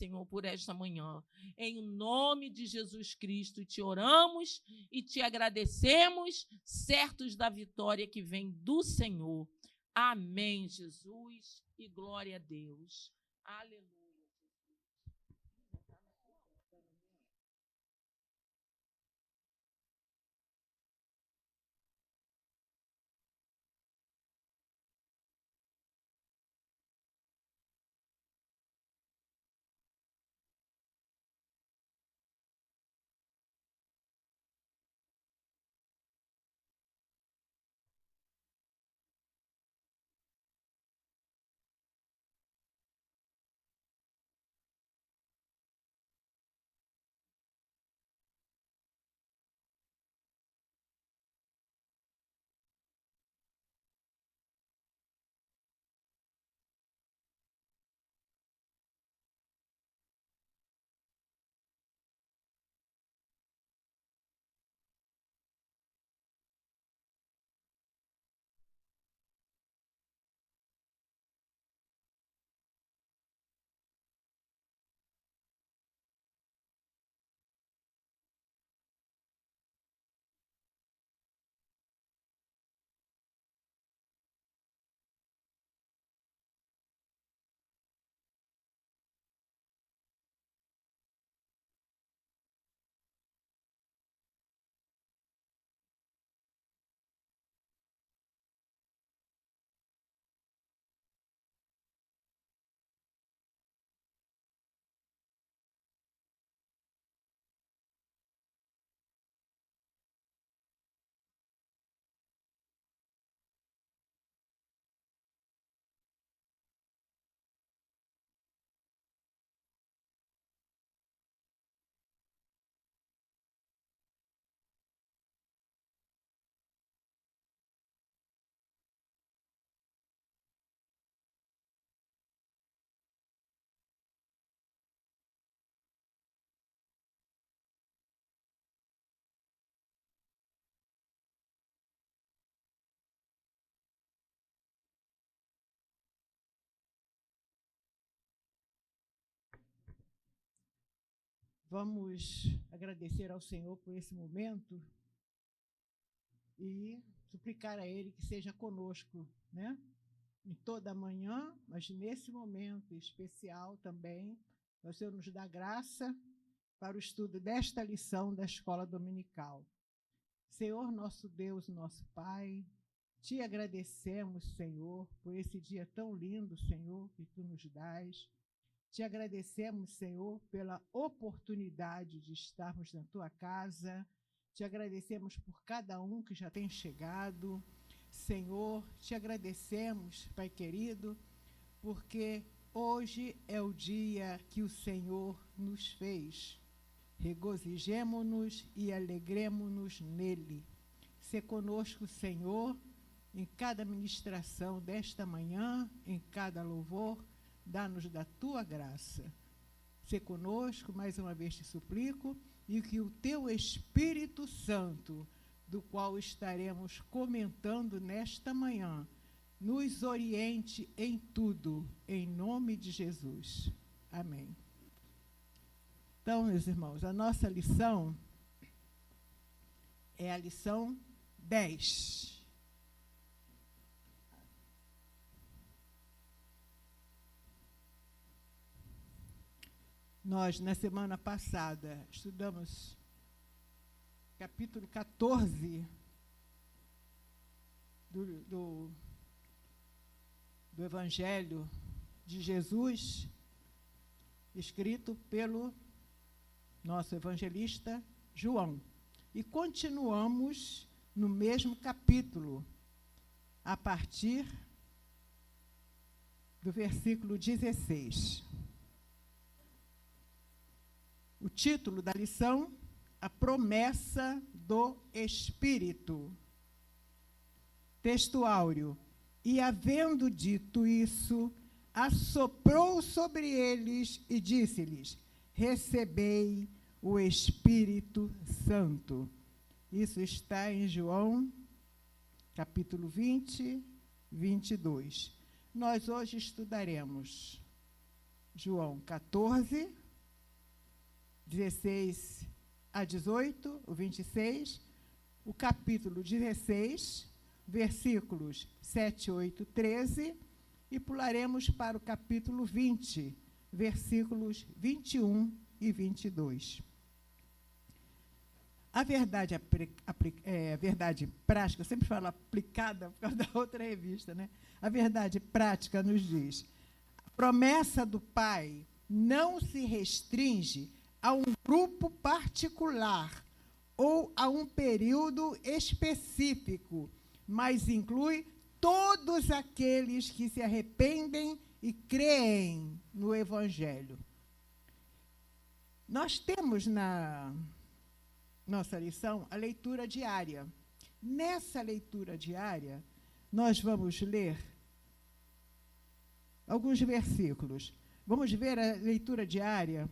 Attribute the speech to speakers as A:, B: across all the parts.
A: Senhor, por esta manhã. Em nome de Jesus Cristo, te oramos e te agradecemos, certos da vitória que vem do Senhor. Amém, Jesus, e glória a Deus. Aleluia.
B: Vamos agradecer ao Senhor por esse momento e suplicar a Ele que seja conosco, né? Em toda a manhã, mas nesse momento especial também, o Senhor nos dá graça para o estudo desta lição da Escola Dominical. Senhor, nosso Deus, nosso Pai, te agradecemos, Senhor, por esse dia tão lindo, Senhor, que Tu nos dás. Te agradecemos, Senhor, pela oportunidade de estarmos na Tua casa. Te agradecemos por cada um que já tem chegado. Senhor, te agradecemos, Pai querido, porque hoje é o dia que o Senhor nos fez. Regozijemo-nos e alegremo-nos nele. Sê conosco, Senhor, em cada ministração desta manhã, em cada louvor, dá-nos da Tua graça. Sê conosco, mais uma vez te suplico, e que o Teu Espírito Santo, do qual estaremos comentando nesta manhã, nos oriente em tudo, em nome de Jesus. Amém. Então, meus irmãos, a nossa lição é a lição 10. Nós, na semana passada, estudamos capítulo 14 do Evangelho de Jesus, escrito pelo nosso evangelista João. E continuamos no mesmo capítulo, a partir do versículo 16. O título da lição, a promessa do Espírito. Texto áureo. E havendo dito isso, assoprou sobre eles e disse-lhes: recebei o Espírito Santo. Isso está em João, capítulo 20, 22. Nós hoje estudaremos João 14, 16 a 18, o 26, o capítulo 16, versículos 7, 8, 13, e pularemos para o capítulo 20, versículos 21 e 22. A verdade, a verdade prática, eu sempre falo aplicada por causa da outra revista, né? A verdade prática nos diz: a promessa do Pai não se restringe a um grupo particular ou a um período específico, mas inclui todos aqueles que se arrependem e creem no Evangelho. Nós temos na nossa lição a leitura diária. Nessa leitura diária, nós vamos ler alguns versículos. Vamos ver a leitura diária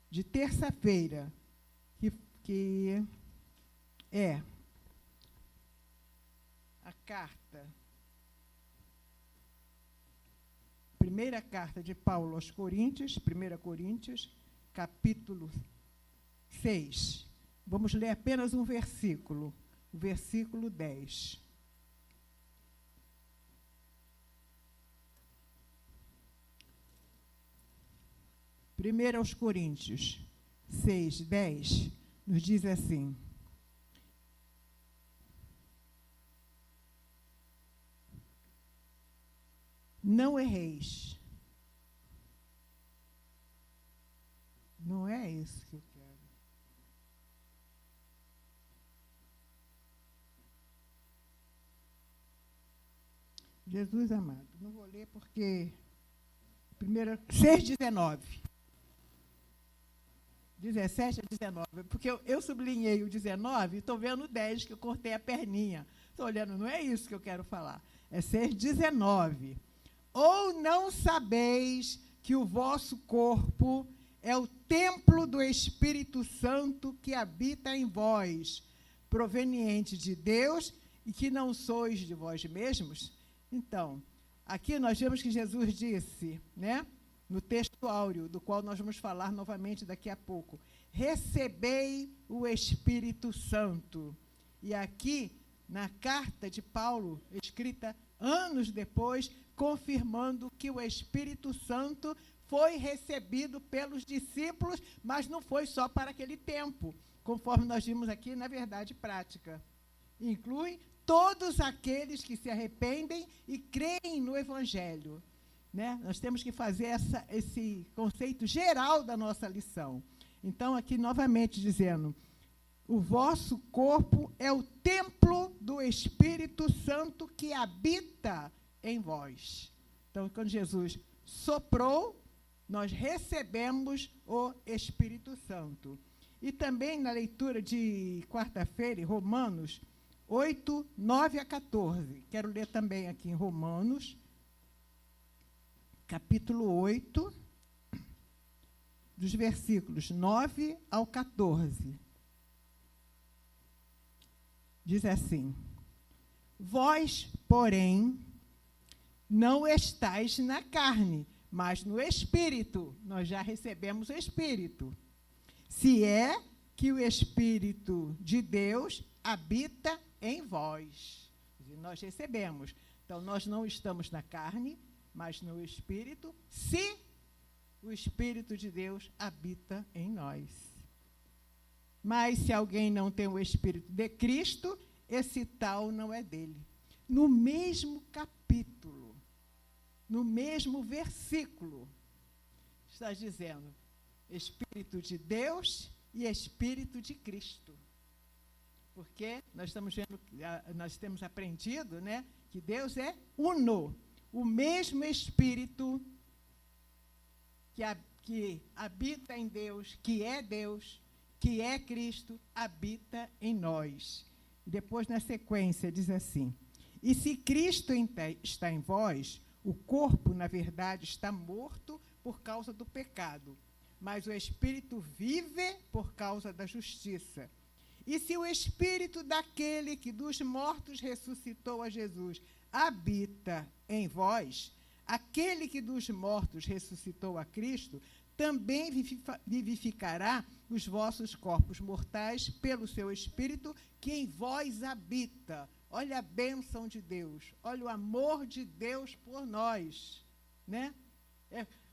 B: de terça-feira, que é a primeira carta de Paulo aos Coríntios, 1 Coríntios, capítulo 6. Vamos ler apenas um versículo, o versículo 10. Primeiro aos Coríntios 6, 10, nos diz assim: não erreis. Não é isso que eu quero. Jesus amado, não vou ler porque... 6:19. 17 a 19, porque eu sublinhei o 19 e estou vendo o 10, que eu cortei a perninha. Estou olhando, não é isso que eu quero falar. É 6:19. Ou não sabeis que o vosso corpo é o templo do Espírito Santo que habita em vós, proveniente de Deus, e que não sois de vós mesmos? Então, aqui nós vemos que Jesus disse, né, no texto áureo, do qual nós vamos falar novamente daqui a pouco: recebei o Espírito Santo. E aqui, na carta de Paulo, escrita anos depois, confirmando que o Espírito Santo foi recebido pelos discípulos, mas não foi só para aquele tempo, conforme nós vimos aqui na verdade prática. Inclui todos aqueles que se arrependem e creem no Evangelho. Né? Nós temos que fazer esse conceito geral da nossa lição. Então, aqui novamente dizendo: o vosso corpo é o templo do Espírito Santo que habita em vós. Então, quando Jesus soprou, nós recebemos o Espírito Santo. E também na leitura de quarta-feira, Romanos 8, 9 a 14. Quero ler também aqui em Romanos, capítulo 8, dos versículos 9 ao 14. Diz assim: vós, porém, não estáis na carne, mas no Espírito. Nós já recebemos o Espírito. Se é que o Espírito de Deus habita em vós. Nós recebemos. Então, nós não estamos na carne, mas no Espírito, se o Espírito de Deus habita em nós. Mas se alguém não tem o Espírito de Cristo, esse tal não é dele. No mesmo capítulo, no mesmo versículo, está dizendo Espírito de Deus e Espírito de Cristo. Porque nós estamos vendo, nós temos aprendido, né, que Deus é uno. O mesmo Espírito que habita em Deus, que é Cristo, habita em nós. E depois, na sequência, diz assim: e se Cristo está em vós, o corpo, na verdade, está morto por causa do pecado, mas o Espírito vive por causa da justiça. E se o Espírito daquele que dos mortos ressuscitou a Jesus habita em vós, aquele que dos mortos ressuscitou a Cristo, também vivificará os vossos corpos mortais pelo seu Espírito que em vós habita. Olha a bênção de Deus, olha o amor de Deus por nós, né?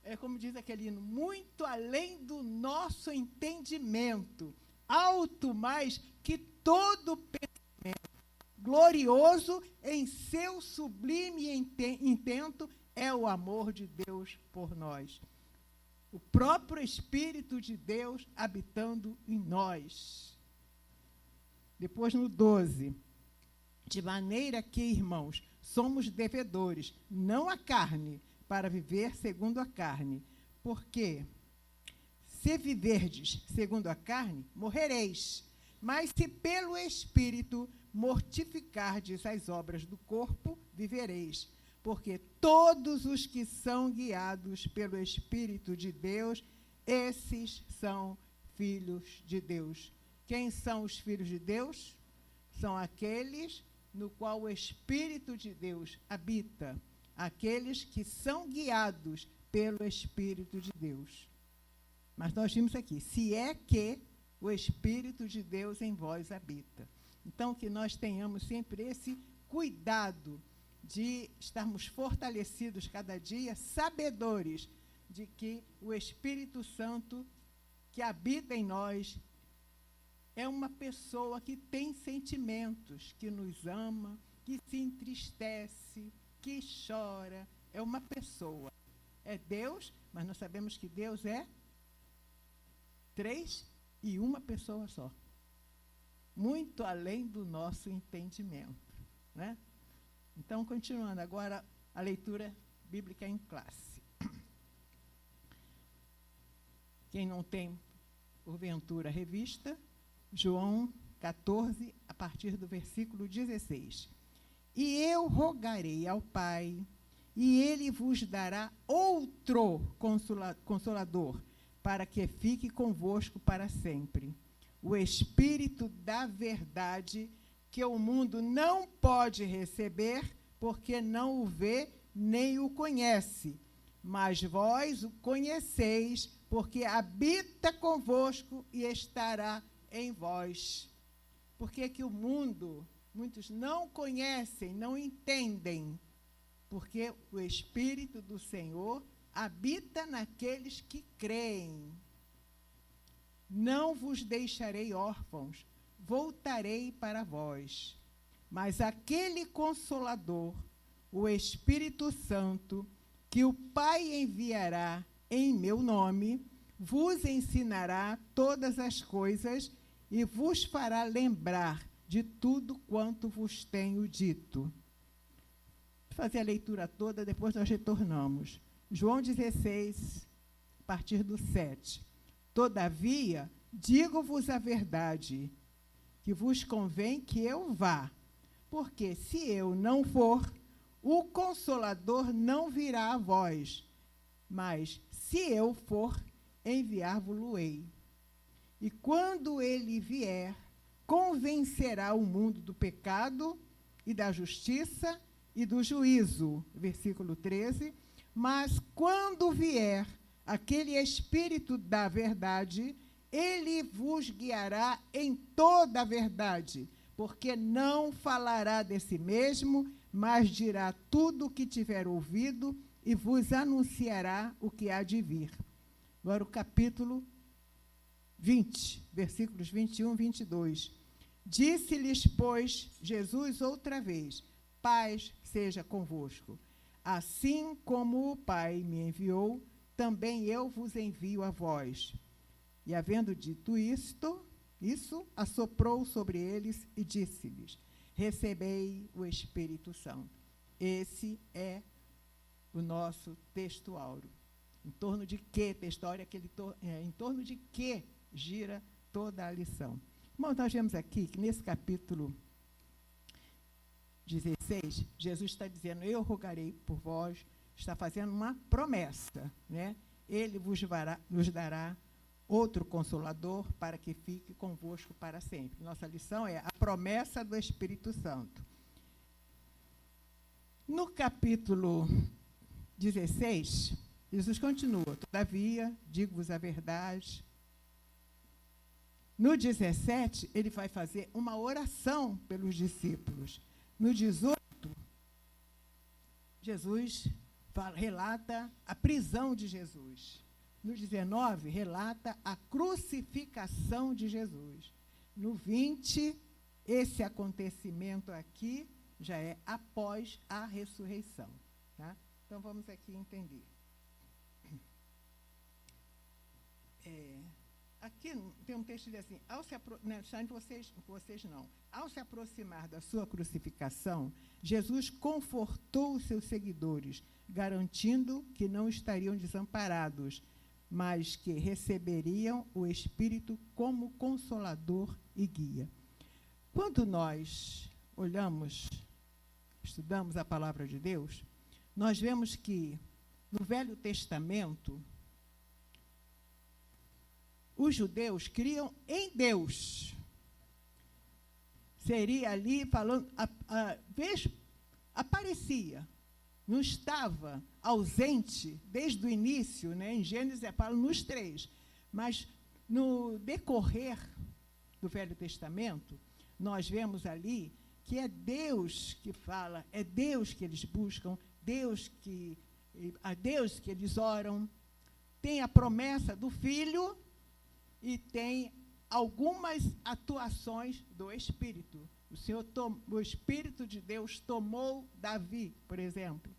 B: É como diz aquele hino, muito além do nosso entendimento, alto mais que todo pensamento, glorioso em seu sublime intento é o amor de Deus por nós. O próprio Espírito de Deus habitando em nós. Depois no 12. De maneira que, irmãos, somos devedores, não à carne, para viver segundo a carne. Porque, se viverdes segundo a carne, morrereis. Mas se pelo Espírito mortificardes as obras do corpo, vivereis. Porque todos os que são guiados pelo Espírito de Deus, esses são filhos de Deus. Quem são os filhos de Deus? São aqueles no qual o Espírito de Deus habita, aqueles que são guiados pelo Espírito de Deus. Mas nós vimos aqui, se é que o Espírito de Deus em vós habita. Então, que nós tenhamos sempre esse cuidado de estarmos fortalecidos cada dia, sabedores de que o Espírito Santo que habita em nós é uma pessoa que tem sentimentos, que nos ama, que se entristece, que chora. É uma pessoa. É Deus, mas nós sabemos que Deus é 3 e uma pessoa só. Muito além do nosso entendimento, né? Então, continuando agora a leitura bíblica em classe. Quem não tem, porventura, revista, João 14, a partir do versículo 16. E eu rogarei ao Pai, e ele vos dará outro consolador, para que fique convosco para sempre. O Espírito da verdade, que o mundo não pode receber, porque não o vê nem o conhece. Mas vós o conheceis, porque habita convosco e estará em vós. Por que que o mundo, muitos não conhecem, não entendem? Porque o Espírito do Senhor habita naqueles que creem. Não vos deixarei órfãos, voltarei para vós. Mas aquele Consolador, o Espírito Santo, que o Pai enviará em meu nome, vos ensinará todas as coisas e vos fará lembrar de tudo quanto vos tenho dito. Vou fazer a leitura toda, depois nós retornamos. João 16, a partir do 7. Todavia, digo-vos a verdade, que vos convém que eu vá, porque se eu não for, o Consolador não virá a vós, mas se eu for, enviar-vos-ei. E quando ele vier, convencerá o mundo do pecado e da justiça e do juízo. Versículo 13. Mas quando vier aquele Espírito da verdade, ele vos guiará em toda a verdade, porque não falará de si mesmo, mas dirá tudo o que tiver ouvido e vos anunciará o que há de vir. Agora o capítulo 20, versículos 21 e 22. Disse-lhes, pois, Jesus outra vez, paz seja convosco. Assim como o Pai me enviou, também eu vos envio a vós. E havendo dito isso, assoprou sobre eles e disse-lhes, recebei o Espírito Santo. Esse é o nosso texto áureo. Em torno de que, texto áureo, em torno de que gira toda a lição. Irmãos, nós vemos aqui que nesse capítulo 16, Jesus está dizendo, eu rogarei por vós, está fazendo uma promessa, né? Ele vos dará outro Consolador para que fique convosco para sempre. Nossa lição é a promessa do Espírito Santo. No capítulo 16, Jesus continua: todavia, digo-vos a verdade. No 17, ele vai fazer uma oração pelos discípulos. No 18, Jesus relata a prisão de Jesus. No 19, relata a crucificação de Jesus. No 20, esse acontecimento aqui já é após a ressurreição. Tá? Então, vamos aqui entender. Aqui tem um texto que diz assim: ao se aproximar da sua crucificação, Jesus confortou os seus seguidores, garantindo que não estariam desamparados, mas que receberiam o Espírito como consolador e guia. Quando nós olhamos, estudamos a palavra de Deus, nós vemos que no Velho Testamento os judeus criam em Deus. Seria ali falando, aparecia, não estava ausente desde o início, né? Em Gênesis fala nos 3, mas no decorrer do Velho Testamento, nós vemos ali que é Deus que fala, é Deus que eles buscam, a Deus que eles oram. Tem a promessa do Filho e tem algumas atuações do Espírito. O Espírito de Deus tomou Davi, por exemplo.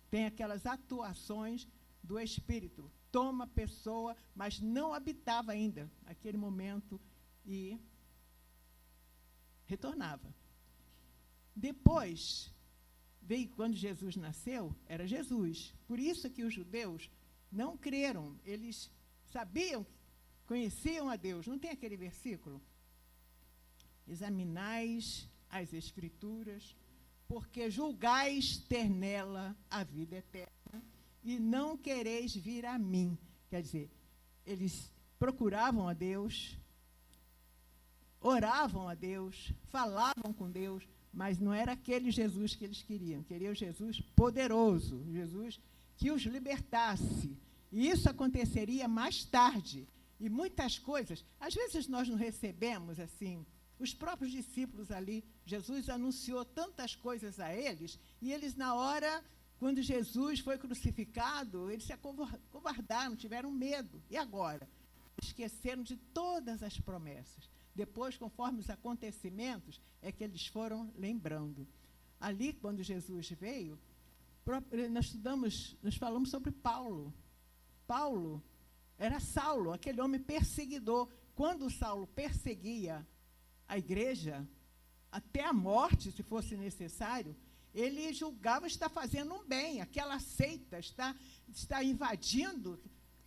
B: Tem aquelas atuações do Espírito. Toma a pessoa, mas não habitava ainda naquele momento e retornava. Depois, veio quando Jesus nasceu, era Jesus. Por isso que os judeus não creram. Eles sabiam, conheciam a Deus. Não tem aquele versículo? Examinais as Escrituras, porque julgais ter nela a vida eterna, e não quereis vir a mim. Quer dizer, eles procuravam a Deus, oravam a Deus, falavam com Deus, mas não era aquele Jesus que eles queriam. Queriam Jesus poderoso, Jesus que os libertasse. E isso aconteceria mais tarde. E muitas coisas, às vezes nós não recebemos assim. Os próprios discípulos ali, Jesus anunciou tantas coisas a eles, e eles, na hora, quando Jesus foi crucificado, eles se acovardaram, tiveram medo. E agora? Esqueceram de todas as promessas. Depois, conforme os acontecimentos, é que eles foram lembrando. Ali, quando Jesus veio, nós falamos sobre Paulo. Paulo era Saulo, aquele homem perseguidor. Quando Saulo perseguia a igreja, até a morte, se fosse necessário, ele julgava estar fazendo um bem. Aquela seita está invadindo,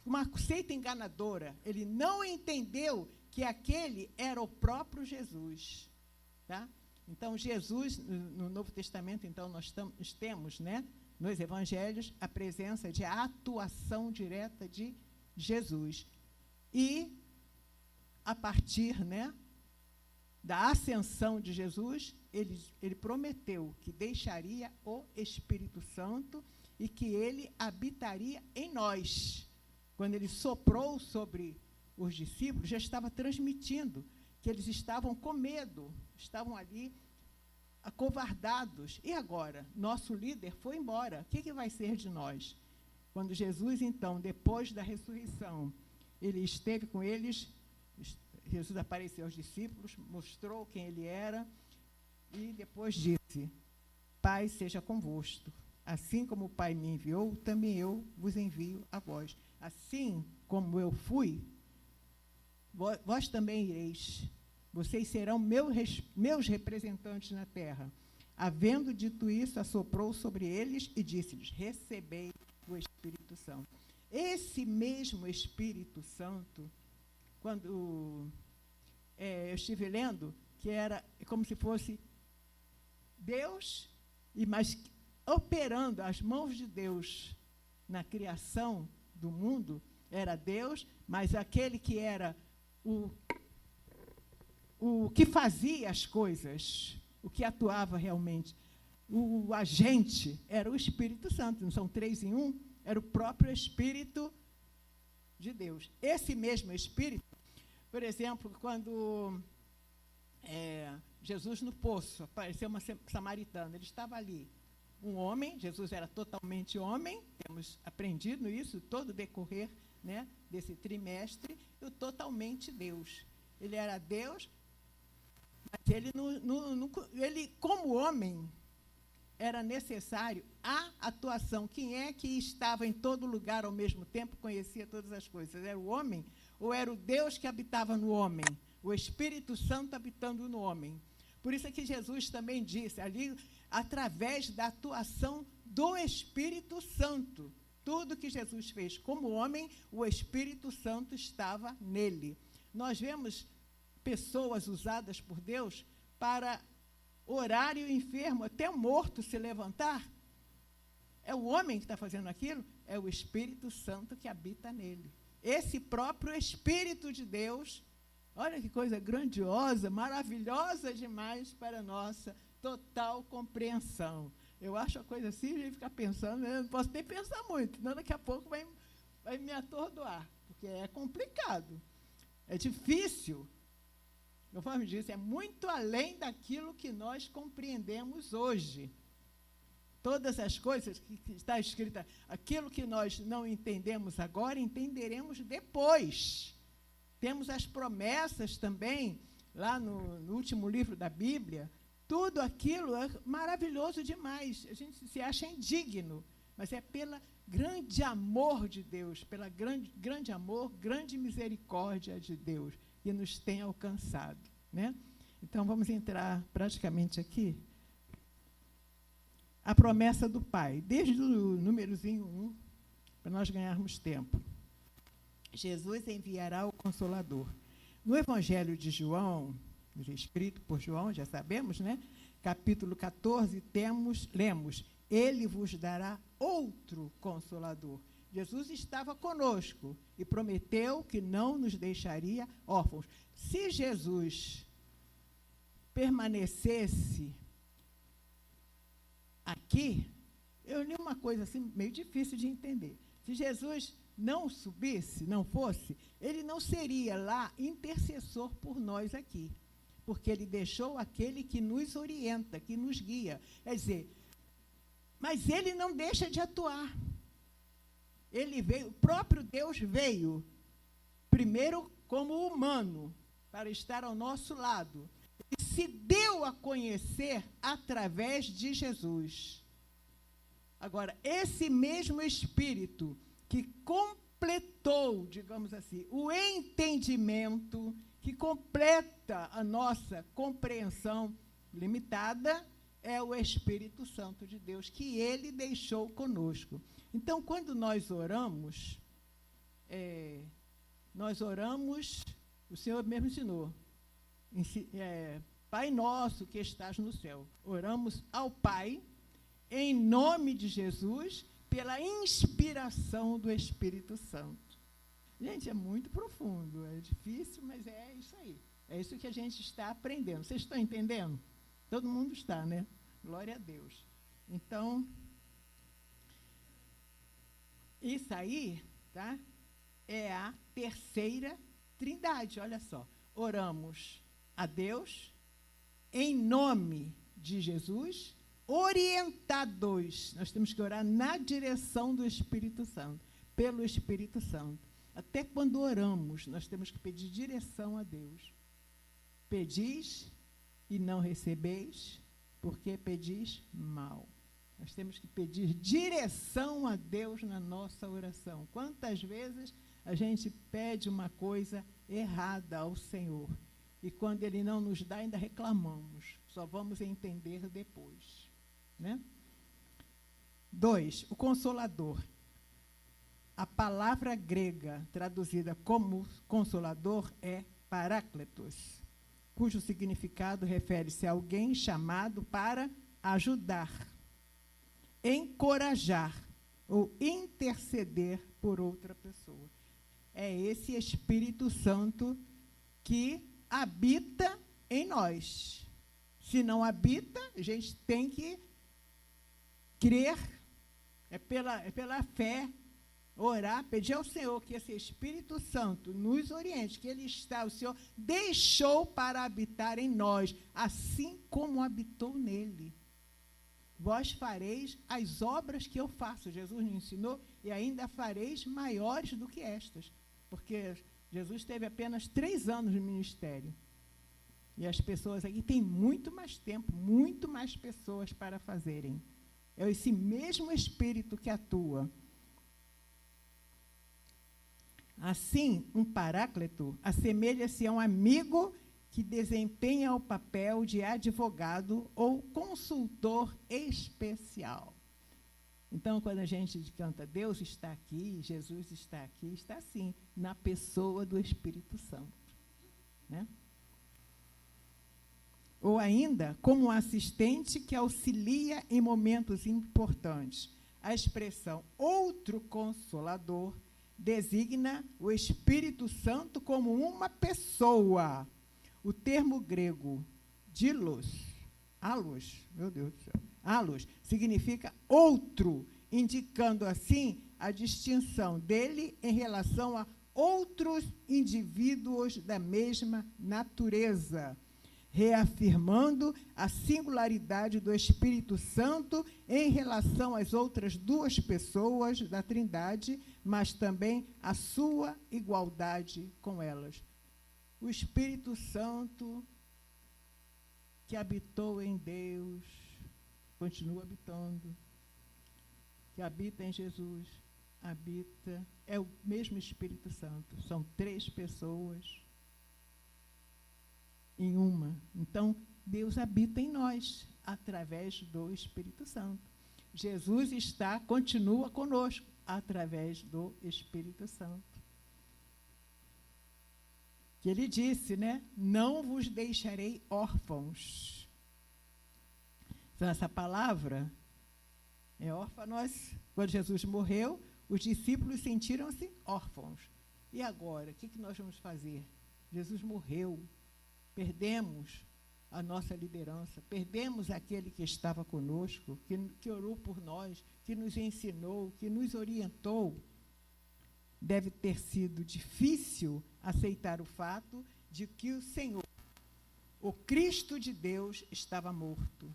B: uma seita enganadora. Ele não entendeu que aquele era o próprio Jesus. Tá? Então, Jesus, no Novo Testamento, então, nós temos, né, nos evangelhos, a presença de a atuação direta de Jesus. E, a partir, né, da ascensão de Jesus, ele prometeu que deixaria o Espírito Santo e que ele habitaria em nós. Quando ele soprou sobre os discípulos, já estava transmitindo que eles estavam com medo, estavam ali acovardados. E agora? Nosso líder foi embora. O que vai ser de nós? Quando Jesus, então, depois da ressurreição, ele esteve com eles, Jesus apareceu aos discípulos, mostrou quem ele era, e depois disse: Pai seja convosco. Assim como o Pai me enviou, também eu vos envio a vós. Assim como eu fui, vós também ireis. Vocês serão meus representantes na terra. Havendo dito isso, assoprou sobre eles e disse-lhes: recebei o Espírito Santo. Esse mesmo Espírito Santo, quando eu estive lendo, que era como se fosse Deus, mas operando as mãos de Deus na criação do mundo, era Deus, mas aquele que era o que fazia as coisas, o que atuava realmente. o agente era o Espírito Santo, não são 3 em 1? Era o próprio Espírito de Deus. Esse mesmo Espírito, por exemplo, quando Jesus no poço, apareceu uma samaritana, ele estava ali, um homem, Jesus era totalmente homem, temos aprendido isso todo o decorrer, né, desse trimestre, e totalmente Deus. Ele era Deus, mas ele, como homem, era necessário a atuação. Quem é que estava em todo lugar ao mesmo tempo, conhecia todas as coisas? Era o homem ou era o Deus que habitava no homem? O Espírito Santo habitando no homem. Por isso é que Jesus também disse, ali, através da atuação do Espírito Santo. Tudo que Jesus fez como homem, o Espírito Santo estava nele. Nós vemos pessoas usadas por Deus para orar e o enfermo, até o morto, se levantar. É o homem que está fazendo aquilo? É o Espírito Santo que habita nele. Esse próprio Espírito de Deus, olha que coisa grandiosa, maravilhosa demais para a nossa total compreensão. Eu acho a coisa assim, a gente fica pensando, eu não posso nem pensar muito, senão daqui a pouco vai me atordoar, porque é complicado, é difícil. Conforme disse, é muito além daquilo que nós compreendemos hoje. Todas as coisas que está escrita, aquilo que nós não entendemos agora, entenderemos depois. Temos as promessas também, lá no último livro da Bíblia. Tudo aquilo é maravilhoso demais. A gente se acha indigno, mas é pelo grande amor de Deus, pela grande amor, grande misericórdia de Deus, que nos tem alcançado, né? Então, vamos entrar praticamente aqui. A promessa do Pai, desde o númerozinho 1, para nós ganharmos tempo. Jesus enviará o Consolador. No Evangelho de João, escrito por João, já sabemos, né? Capítulo 14, lemos, ele vos dará outro Consolador. Jesus estava conosco e prometeu que não nos deixaria órfãos. Se Jesus permanecesse aqui, eu li uma coisa assim, meio difícil de entender. Se Jesus não subisse, não fosse, ele não seria lá intercessor por nós aqui, porque ele deixou aquele que nos orienta, que nos guia. Quer dizer, mas ele não deixa de atuar. Ele veio, o próprio Deus veio, primeiro como humano, para estar ao nosso lado. E se deu a conhecer através de Jesus. Agora, esse mesmo Espírito que completou, digamos assim, o entendimento, que completa a nossa compreensão limitada, é o Espírito Santo de Deus, que ele deixou conosco. Então, quando nós oramos, o Senhor mesmo ensinou, Pai nosso que estás no céu. Oramos ao Pai, em nome de Jesus, pela inspiração do Espírito Santo. Gente, é muito profundo, é difícil, mas é isso aí. É isso que a gente está aprendendo. Vocês estão entendendo? Todo mundo está, né? Glória a Deus. Então, isso aí, tá? É a terceira trindade, olha só. Oramos a Deus, em nome de Jesus, orientados. Nós temos que orar na direção do Espírito Santo, pelo Espírito Santo. Até quando oramos, nós temos que pedir direção a Deus. Pedis e não recebeis, porque pedis mal. Nós temos que pedir direção a Deus na nossa oração. Quantas vezes a gente pede uma coisa errada ao Senhor, e quando Ele não nos dá, ainda reclamamos. Só vamos entender depois, né? 2, o Consolador. A palavra grega traduzida como Consolador é Paráclitos, cujo significado refere-se a alguém chamado para ajudar, encorajar ou interceder por outra pessoa. É esse Espírito Santo que habita em nós. Se não habita, a gente tem que crer, é pela fé, orar, pedir ao Senhor que esse Espírito Santo nos oriente, que o Senhor deixou para habitar em nós, assim como habitou nele. Vós fareis as obras que eu faço, Jesus nos ensinou, e ainda fareis maiores do que estas, porque Jesus teve apenas 3 anos de ministério. E as pessoas aqui têm muito mais tempo, muito mais pessoas para fazerem. É esse mesmo Espírito que atua. Assim, um paráclito assemelha-se a um amigo que desempenha o papel de advogado ou consultor especial. Então, quando a gente canta Deus está aqui, Jesus está aqui, está assim, na pessoa do Espírito Santo, né? Ou ainda, como um assistente que auxilia em momentos importantes. A expressão outro consolador designa o Espírito Santo como uma pessoa. O termo grego allos, meu Deus do céu, allos, significa outro, indicando assim a distinção dele em relação a outros indivíduos da mesma natureza, reafirmando a singularidade do Espírito Santo em relação às outras 2 pessoas da Trindade, mas também a sua igualdade com elas. O Espírito Santo que habitou em Deus, continua habitando, que habita em Jesus, é o mesmo Espírito Santo. São 3 pessoas em uma. Então, Deus habita em nós, através do Espírito Santo. Jesus continua conosco, através do Espírito Santo. Que ele disse, né? Não vos deixarei órfãos. Então, essa palavra é órfã. Quando Jesus morreu, os discípulos sentiram-se órfãos. E agora, o que nós vamos fazer? Jesus morreu. Perdemos a nossa liderança, perdemos aquele que estava conosco, que orou por nós, que nos ensinou, que nos orientou. Deve ter sido difícil aceitar o fato de que o Senhor, o Cristo de Deus, estava morto.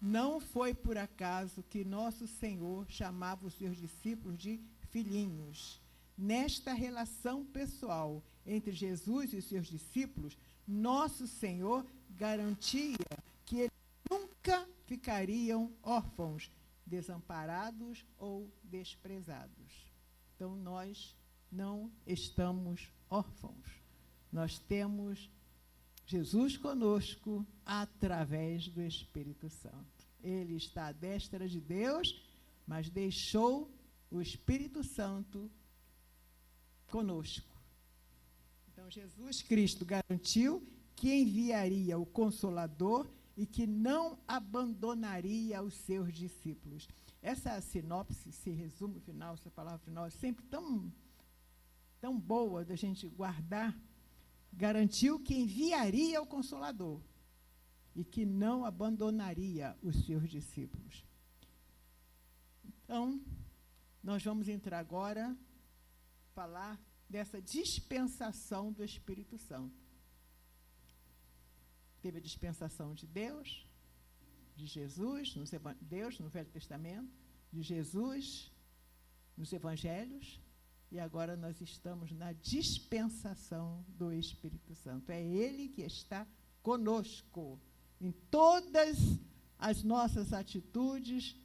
B: Não foi por acaso que nosso Senhor chamava os seus discípulos de filhinhos. Nesta relação pessoal entre Jesus e os seus discípulos, nosso Senhor garantia que eles nunca ficariam órfãos, desamparados ou desprezados. Então, nós não estamos órfãos. Nós temos Jesus conosco através do Espírito Santo. Ele está à destra de Deus, mas deixou o Espírito Santo conosco. Então, Jesus Cristo garantiu que enviaria o Consolador e que não abandonaria os seus discípulos. Essa sinopse, esse resumo final, essa palavra final, é sempre tão boa da gente guardar. Garantiu que enviaria o Consolador e que não abandonaria os seus discípulos. Então, nós vamos entrar agora, falar dessa dispensação do Espírito Santo. Teve a dispensação de Deus, de Jesus, Deus no Velho Testamento, de Jesus nos Evangelhos, e agora nós estamos na dispensação do Espírito Santo. É Ele que está conosco. Em todas as nossas atitudes,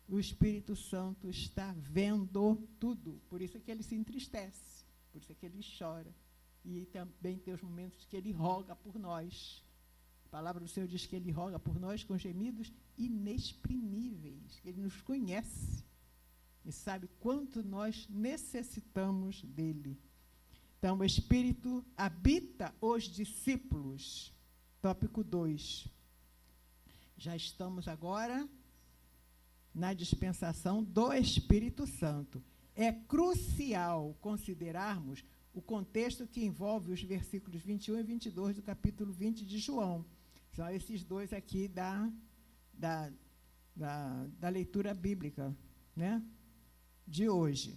B: o Espírito Santo está vendo tudo. Por isso é que ele se entristece, por isso é que ele chora. E também tem os momentos que ele roga por nós. A palavra do Senhor diz que ele roga por nós com gemidos inexprimíveis. Ele nos conhece e sabe quanto nós necessitamos dele. Então, o Espírito habita os discípulos. Tópico 2. Já estamos agora na dispensação do Espírito Santo. É crucial considerarmos o contexto que envolve os versículos 21 e 22 do capítulo 20 de João. São esses dois aqui da leitura bíblica, né, de hoje.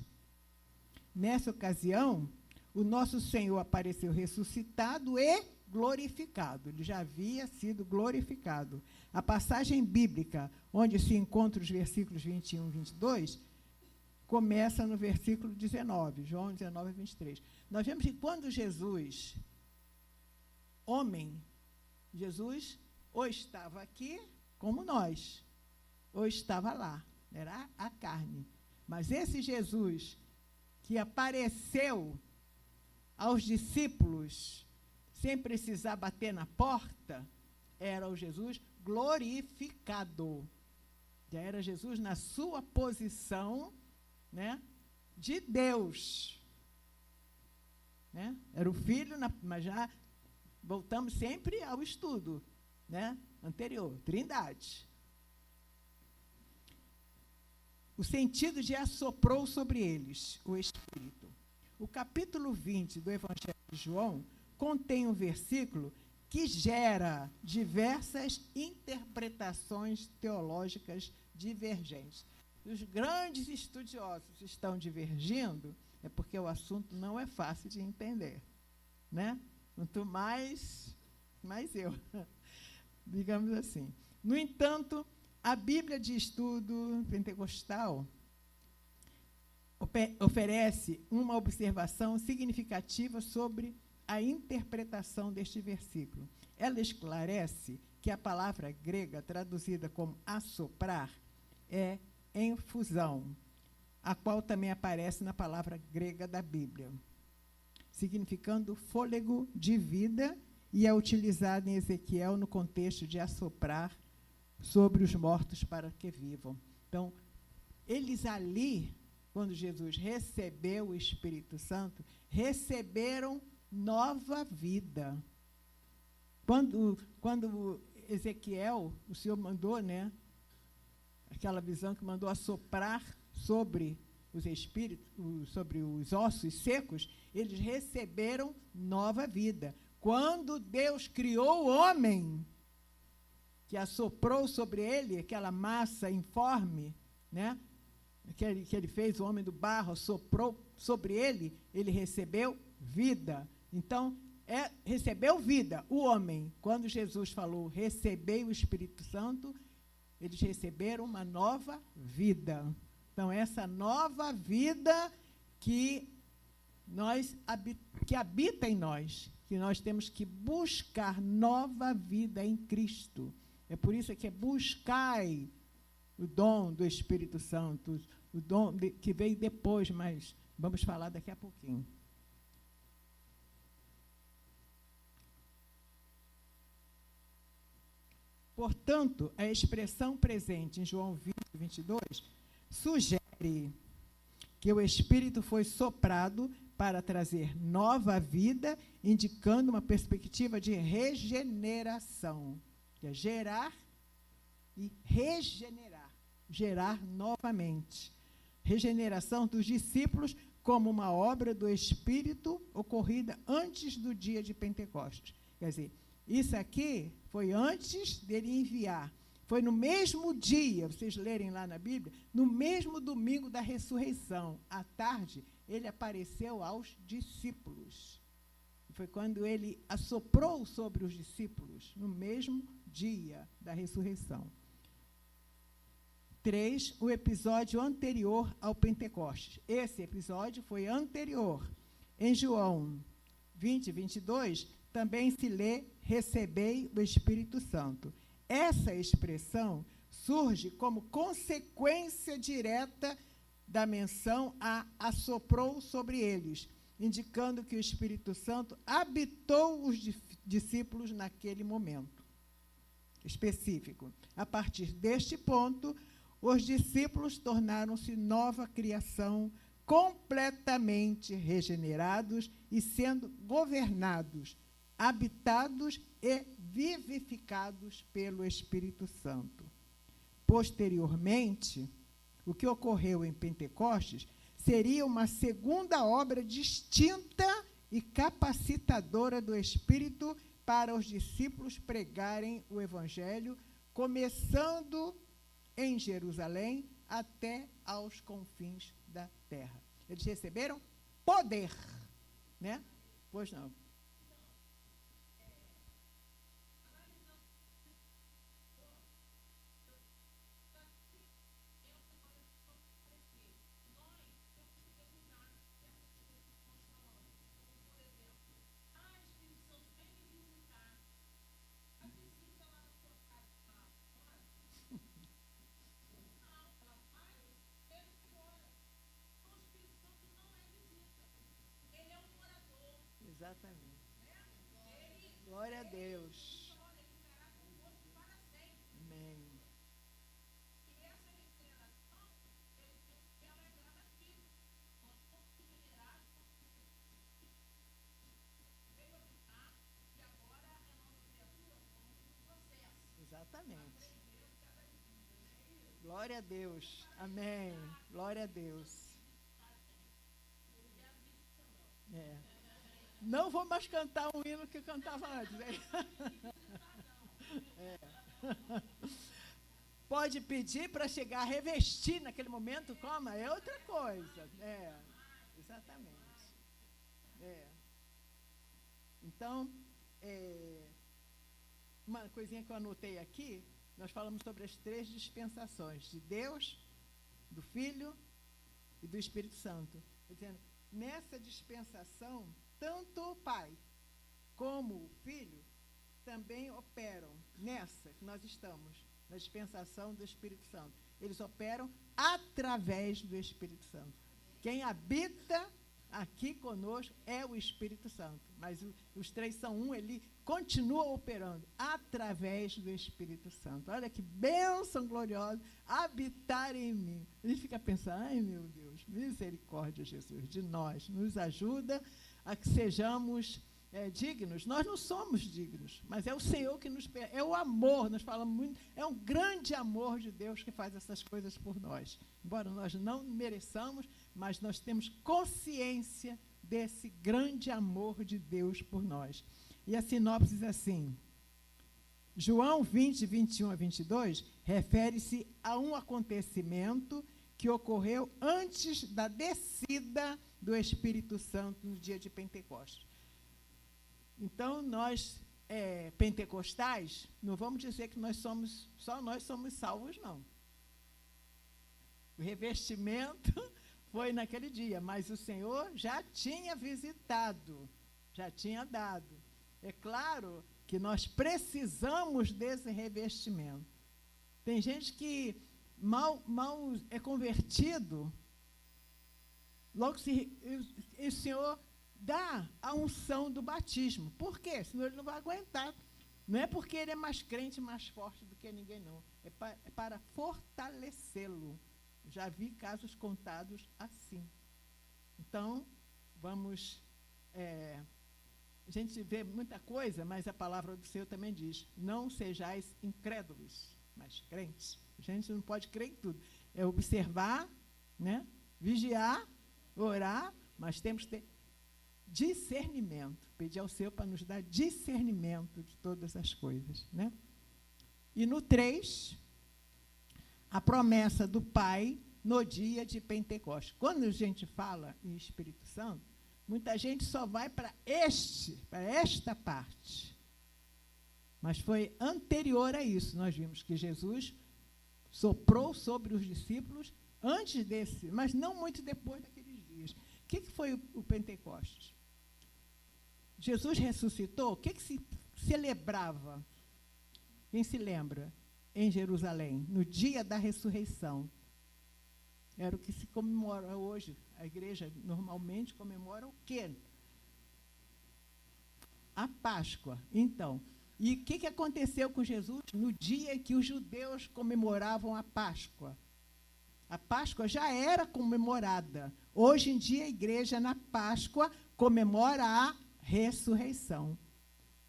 B: Nessa ocasião, o nosso Senhor apareceu ressuscitado e glorificado. Ele já havia sido glorificado. A passagem bíblica, onde se encontram os versículos 21 e 22, começa no versículo 19, João 19, 23. Nós vemos que quando Jesus, homem, Jesus ou estava aqui, como nós, ou estava lá, era a carne. Mas esse Jesus que apareceu aos discípulos sem precisar bater na porta, era o Jesus glorificado. Já era Jesus na sua posição, né, de Deus. Né? Era o Filho, mas já voltamos sempre ao estudo, né, anterior, Trindade. O sentido de assoprou sobre eles o Espírito. O capítulo 20 do Evangelho de João contém um versículo que gera diversas interpretações teológicas divergentes. Os grandes estudiosos estão divergindo, é porque o assunto não é fácil de entender, né? Quanto mais eu, digamos assim. No entanto, a Bíblia de Estudo Pentecostal oferece uma observação significativa sobre a interpretação deste versículo. Ela esclarece que a palavra grega traduzida como assoprar é enfusão, a qual também aparece na palavra grega da Bíblia, significando fôlego de vida, e é utilizada em Ezequiel no contexto de assoprar sobre os mortos para que vivam. Então, eles ali, quando Jesus recebeu o Espírito Santo, receberam nova vida. Quando Ezequiel, o Senhor mandou, né, aquela visão que mandou assoprar sobre os espíritos, sobre os ossos secos, eles receberam nova vida. Quando Deus criou o homem, que assoprou sobre ele aquela massa informe, né, que ele fez, o homem do barro, soprou sobre ele, ele recebeu vida. Então, recebeu vida. O homem, quando Jesus falou, recebei o Espírito Santo, eles receberam uma nova vida. Então, essa nova vida que habita em nós, que nós temos que buscar nova vida em Cristo. É por isso que buscai o dom do Espírito Santo, o dom que veio depois, mas vamos falar daqui a pouquinho. Portanto, a expressão presente em João 20, 22, sugere que o Espírito foi soprado para trazer nova vida, indicando uma perspectiva de regeneração. Que é gerar e regenerar, gerar novamente. Regeneração dos discípulos como uma obra do Espírito ocorrida antes do dia de Pentecostes. Quer dizer, isso aqui foi antes dele enviar. Foi no mesmo dia, vocês lerem lá na Bíblia, no mesmo domingo da ressurreição, à tarde, ele apareceu aos discípulos. Foi quando ele assoprou sobre os discípulos, no mesmo dia da ressurreição. 3, o episódio anterior ao Pentecostes. Esse episódio foi anterior. Em João 20, 22, também se lê, recebei o Espírito Santo. Essa expressão surge como consequência direta da menção a assoprou sobre eles, indicando que o Espírito Santo habitou os discípulos naquele momento específico. A partir deste ponto, os discípulos tornaram-se nova criação, completamente regenerados e sendo governados, habitados e vivificados pelo Espírito Santo. Posteriormente, o que ocorreu em Pentecostes seria uma segunda obra distinta e capacitadora do Espírito para os discípulos pregarem o Evangelho, começando em Jerusalém até aos confins da terra. Eles receberam poder, né? Pois não. Exatamente. Glória a Deus. Amém. Exatamente. Glória a Deus. Amém. Glória a Deus. É. Não vou mais cantar um hino que eu cantava antes. É. Pode pedir para chegar a revestir naquele momento, como? É outra coisa. É, exatamente. É. Então, uma coisinha que eu anotei aqui, nós falamos sobre as 3 dispensações, de Deus, do Filho e do Espírito Santo. Dizendo, nessa dispensação, tanto o Pai como o Filho também operam nessa que nós estamos, na dispensação do Espírito Santo. Eles operam através do Espírito Santo. Quem habita aqui conosco é o Espírito Santo, mas os 3 são um, ele continua operando através do Espírito Santo. Olha que bênção gloriosa habitar em mim. A gente fica pensando, ai meu Deus, misericórdia, Jesus, de nós, nos ajuda a que sejamos dignos. Nós não somos dignos, mas é o Senhor que nos... É o amor, nós falamos muito, é um grande amor de Deus que faz essas coisas por nós. Embora nós não mereçamos, mas nós temos consciência desse grande amor de Deus por nós. E a sinopse diz assim, João 20, 21 a 22, refere-se a um acontecimento que ocorreu antes da descida do Espírito Santo no dia de Pentecostes. Então, nós, pentecostais, não vamos dizer que só nós somos salvos, não. O revestimento foi naquele dia, mas o Senhor já tinha visitado, já tinha dado. É claro que nós precisamos desse revestimento. Tem gente que mal é convertido, logo o Senhor dá a unção do batismo. Por quê? Senão ele não vai aguentar. Não é porque ele é mais crente, mais forte do que ninguém, não. É para fortalecê-lo. Já vi casos contados assim. Então, vamos... a gente vê muita coisa, mas a palavra do Senhor também diz, não sejais incrédulos, mas crentes. A gente não pode crer em tudo. É observar, né? Vigiar, orar, mas temos que ter discernimento. Pedir ao Senhor para nos dar discernimento de todas as coisas, né? E no 3, a promessa do Pai no dia de Pentecostes. Quando a gente fala em Espírito Santo, muita gente só vai para esta parte. Mas foi anterior a isso. Nós vimos que Jesus soprou sobre os discípulos antes desse, mas não muito depois daqueles dias. O que foi o Pentecostes? Jesus ressuscitou, o que se celebrava? Quem se lembra? Em Jerusalém, no dia da ressurreição. Era o que se comemora hoje. A igreja normalmente comemora o quê? A Páscoa. Então, e o que aconteceu com Jesus no dia em que os judeus comemoravam a Páscoa? A Páscoa já era comemorada. Hoje em dia, a igreja, na Páscoa, comemora a ressurreição.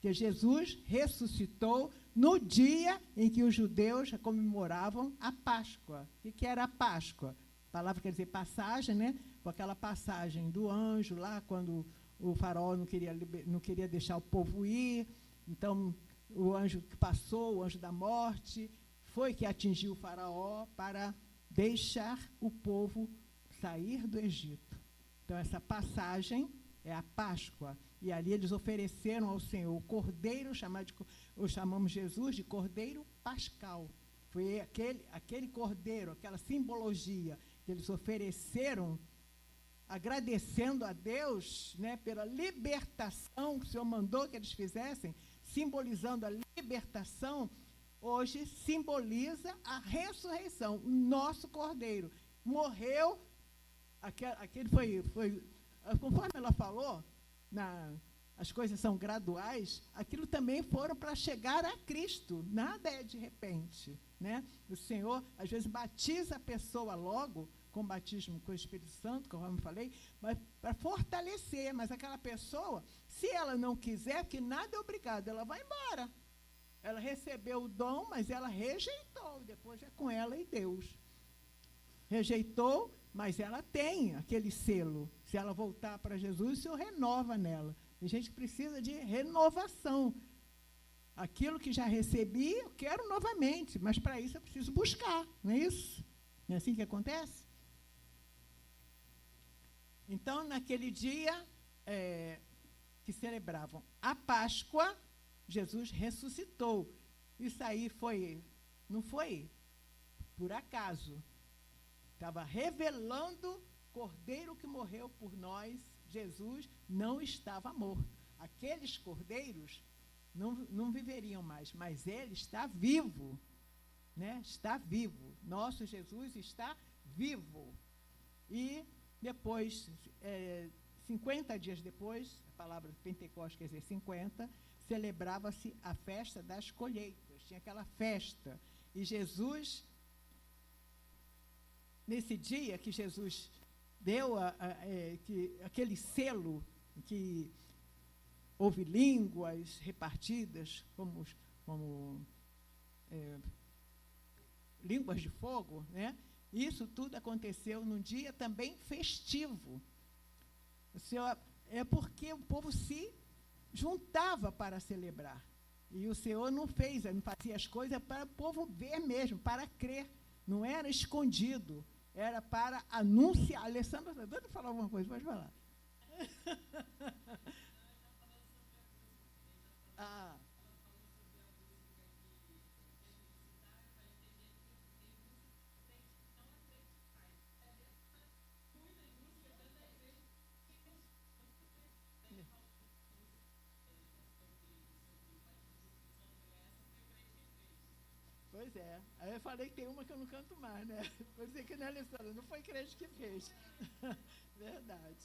B: Que Jesus ressuscitou no dia em que os judeus comemoravam a Páscoa. O que era a Páscoa? A palavra quer dizer passagem, né? Com aquela passagem do anjo lá, quando o faraó não queria deixar o povo ir. Então, o anjo que passou, o anjo da morte, foi que atingiu o faraó para deixar o povo sair do Egito. Então, essa passagem é a Páscoa. E ali eles ofereceram ao Senhor o cordeiro, chamamos Jesus de cordeiro pascal. Foi aquele cordeiro, aquela simbologia que eles ofereceram, agradecendo a Deus, né, pela libertação que o Senhor mandou que eles fizessem, simbolizando a libertação. Hoje simboliza a ressurreição. O nosso cordeiro morreu, aquele foi conforme ela falou, as coisas são graduais, aquilo também foram para chegar a Cristo, nada é de repente, né? O Senhor, às vezes, batiza a pessoa logo, com batismo com o Espírito Santo, como eu falei, para fortalecer, mas aquela pessoa, se ela não quiser, que nada é obrigado, ela vai embora. Ela recebeu o dom, mas ela rejeitou, depois é com ela e Deus. Rejeitou, mas ela tem aquele selo. Se ela voltar para Jesus, o Senhor renova nela. Tem gente que precisa de renovação. Aquilo que já recebi, eu quero novamente, mas para isso eu preciso buscar, não é isso? Não é assim que acontece? Então, naquele dia que celebravam a Páscoa, Jesus ressuscitou. Isso aí não foi por acaso. Estava revelando o cordeiro que morreu por nós. Jesus não estava morto. Aqueles cordeiros não viveriam mais, mas ele está vivo, né? Está vivo. Nosso Jesus está vivo. E depois, 50 dias depois, a palavra Pentecostes quer dizer 50, celebrava-se a festa das colheitas. Tinha aquela festa. E Jesus, nesse dia que Jesus deu aquele selo, que houve línguas repartidas como línguas de fogo, né? Isso tudo aconteceu num dia também festivo. É porque o povo se juntava para celebrar. E o Senhor não fazia as coisas para o povo ver mesmo, para crer. Não era escondido, era para anunciar. Alessandra, está doida para falar alguma coisa? Pode falar. Pois é. Aí eu falei que tem uma que eu não canto mais, né? Vou dizer que não é Alessandra, não foi crente que fez. Verdade.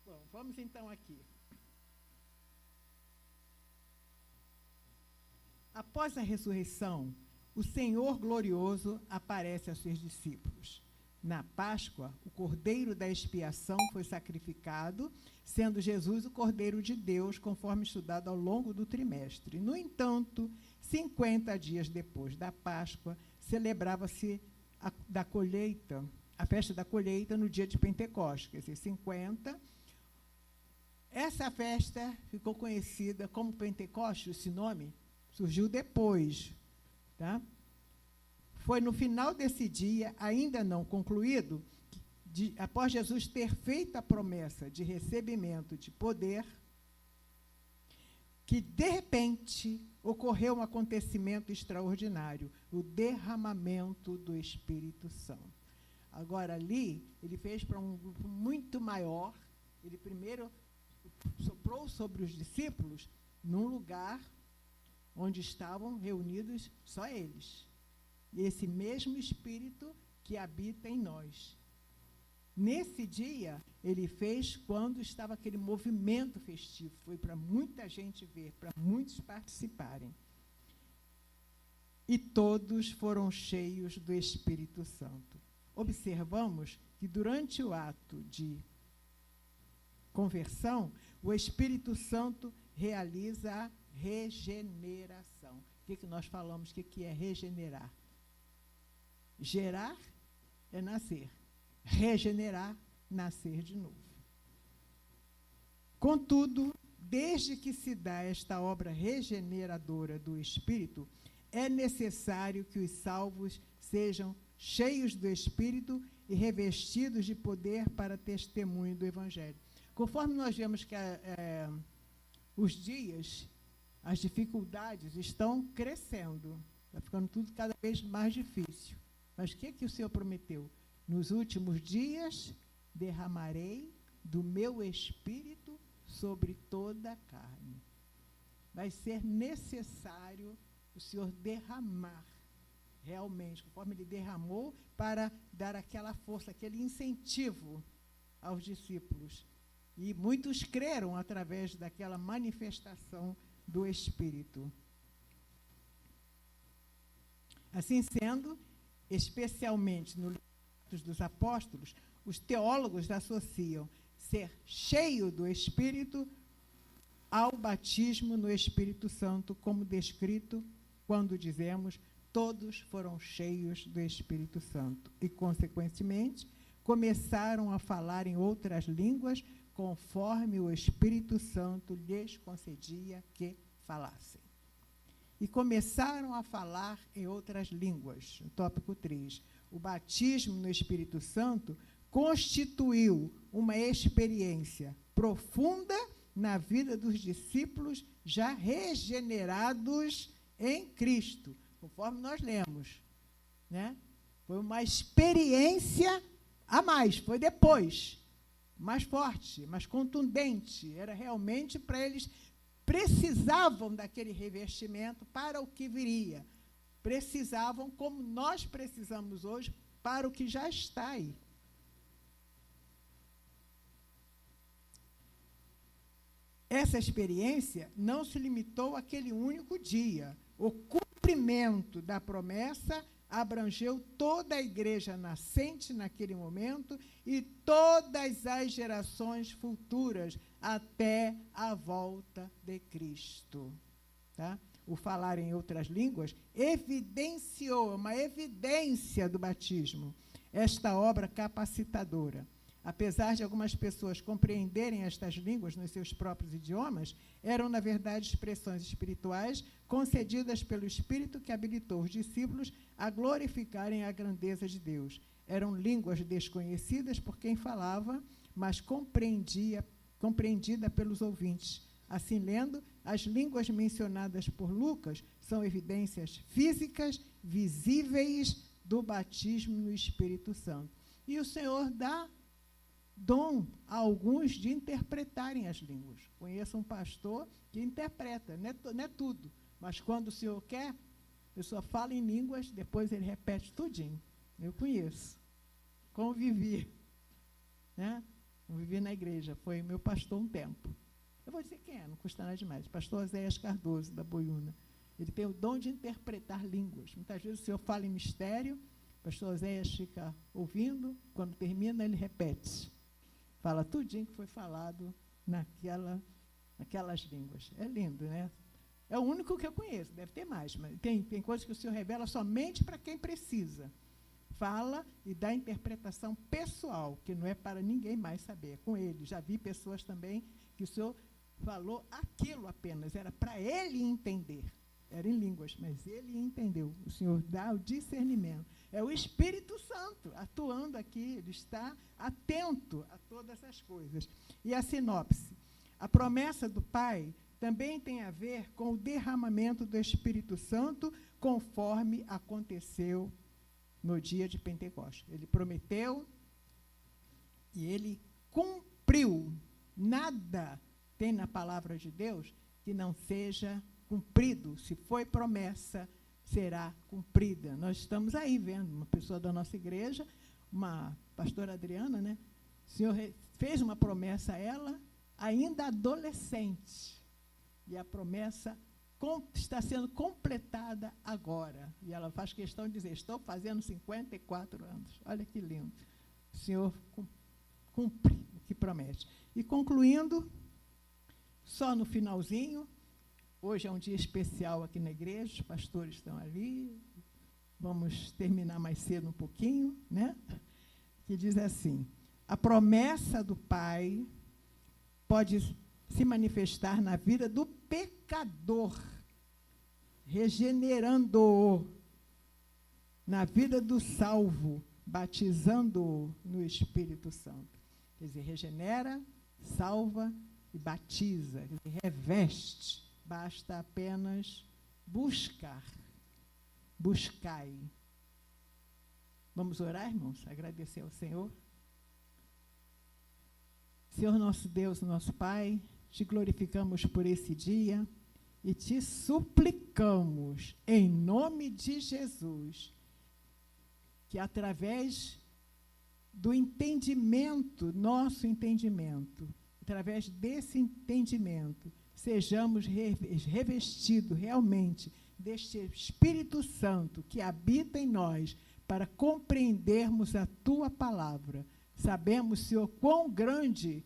B: Bom, vamos então aqui. Após a ressurreição, o Senhor glorioso aparece a seus discípulos. Na Páscoa, o cordeiro da expiação foi sacrificado, sendo Jesus o cordeiro de Deus, conforme estudado ao longo do trimestre. No entanto, 50 dias depois da Páscoa, celebrava-se a festa da colheita no dia de Pentecostes, quer dizer, 50. Essa festa ficou conhecida como Pentecostes, esse nome surgiu depois, tá? Foi no final desse dia, ainda não concluído, após Jesus ter feito a promessa de recebimento de poder, que, de repente, ocorreu um acontecimento extraordinário, o derramamento do Espírito Santo. Agora, ali, ele fez para um grupo muito maior. Ele primeiro soprou sobre os discípulos num lugar onde estavam reunidos só eles. E esse mesmo Espírito que habita em nós. Nesse dia, ele fez quando estava aquele movimento festivo. Foi para muita gente ver, para muitos participarem. E todos foram cheios do Espírito Santo. Observamos que durante o ato de conversão, o Espírito Santo realiza a regeneração. O que nós falamos? O que é regenerar? Gerar é nascer. Regenerar, nascer de novo. Contudo, desde que se dá esta obra regeneradora do Espírito, é necessário que os salvos sejam cheios do Espírito e revestidos de poder para testemunho do Evangelho. Conforme nós vemos que os dias, as dificuldades estão crescendo, está ficando tudo cada vez mais difícil. Mas o que o Senhor prometeu? Nos últimos dias derramarei do meu Espírito sobre toda a carne. Vai ser necessário o Senhor derramar realmente, conforme Ele derramou, para dar aquela força, aquele incentivo aos discípulos. E muitos creram através daquela manifestação do Espírito. Assim sendo, especialmente no livro dos Apóstolos, os teólogos associam ser cheio do Espírito ao batismo no Espírito Santo, como descrito quando dizemos todos foram cheios do Espírito Santo e, consequentemente, começaram a falar em outras línguas conforme o Espírito Santo lhes concedia que falassem. E começaram a falar em outras línguas. Tópico 3. O batismo no Espírito Santo constituiu uma experiência profunda na vida dos discípulos já regenerados em Cristo, conforme nós lemos, né? Foi uma experiência a mais, foi depois, mais forte, mais contundente. Era realmente para eles, precisavam daquele revestimento para o que viria. Precisavam, como nós precisamos hoje, para o que já está aí. Essa experiência não se limitou àquele único dia. O cumprimento da promessa abrangeu toda a igreja nascente naquele momento e todas as gerações futuras até a volta de Cristo. Tá? O falar em outras línguas evidenciou, uma evidência do batismo, esta obra capacitadora. Apesar de algumas pessoas compreenderem estas línguas nos seus próprios idiomas, eram, na verdade, expressões espirituais concedidas pelo Espírito que habilitou os discípulos a glorificarem a grandeza de Deus. Eram línguas desconhecidas por quem falava, mas compreendida pelos ouvintes. Assim, lendo, as línguas mencionadas por Lucas são evidências físicas, visíveis do batismo no Espírito Santo. E o Senhor dá dom a alguns de interpretarem as línguas. Conheço um pastor que interpreta, não é tudo, mas quando o Senhor quer, a pessoa fala em línguas, depois ele repete tudinho. Eu conheço. Convivi. Né? Convivi na igreja, foi meu pastor um tempo. Eu vou dizer quem é, não custa nada demais. Pastor Oséias Cardoso, da Boiúna. Ele tem o dom de interpretar línguas. Muitas vezes o Senhor fala em mistério, o pastor Oséias fica ouvindo, quando termina ele repete. Fala tudinho que foi falado naquelas línguas. É lindo, né? É o único que eu conheço, deve ter mais, mas tem coisas que o Senhor revela somente para quem precisa. Fala e dá interpretação pessoal, que não é para ninguém mais saber, é com ele. Já vi pessoas também que o Senhor falou aquilo apenas, era para ele entender. Era em línguas, mas ele entendeu. O Senhor dá o discernimento. É o Espírito Santo atuando aqui, ele está atento a todas essas coisas. E a sinopse. A promessa do Pai também tem a ver com o derramamento do Espírito Santo, conforme aconteceu no dia de Pentecostes. Ele prometeu e ele cumpriu. Nada tem na palavra de Deus que não seja cumprido. Se foi promessa, será cumprida. Nós estamos aí vendo uma pessoa da nossa igreja, uma pastora Adriana, né? O Senhor fez uma promessa a ela, ainda adolescente. E a promessa está sendo completada agora. E ela faz questão de dizer, estou fazendo 54 anos. Olha que lindo. O Senhor cumpre o que promete. E concluindo, só no finalzinho, hoje é um dia especial aqui na igreja, os pastores estão ali, vamos terminar mais cedo um pouquinho, né? Que diz assim, a promessa do Pai pode se manifestar na vida do pecador, regenerando-o, na vida do salvo, batizando-o no Espírito Santo. Quer dizer, regenera, salva e batiza, quer dizer, reveste. Basta apenas buscar. Buscai. Vamos orar, irmãos? Agradecer ao Senhor. Senhor nosso Deus, nosso Pai, te glorificamos por esse dia e te suplicamos, em nome de Jesus, que através do entendimento, nosso entendimento, através desse entendimento, sejamos revestidos realmente deste Espírito Santo que habita em nós, para compreendermos a Tua palavra. Sabemos, Senhor, quão grande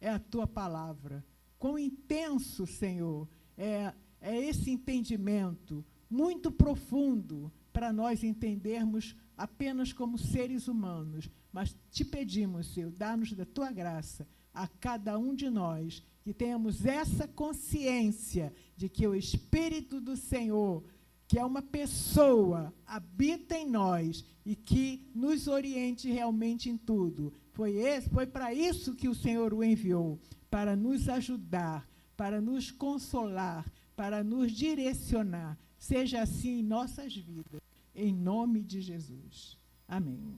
B: é a Tua palavra, quão intenso, Senhor, é esse entendimento muito profundo para nós entendermos apenas como seres humanos. Mas te pedimos, Senhor, dá-nos da Tua graça a cada um de nós, que tenhamos essa consciência de que o Espírito do Senhor, que é uma pessoa, habita em nós e que nos oriente realmente em tudo. Foi para isso que o Senhor o enviou, para nos ajudar, para nos consolar, para nos direcionar. Seja assim em nossas vidas, em nome de Jesus. Amém.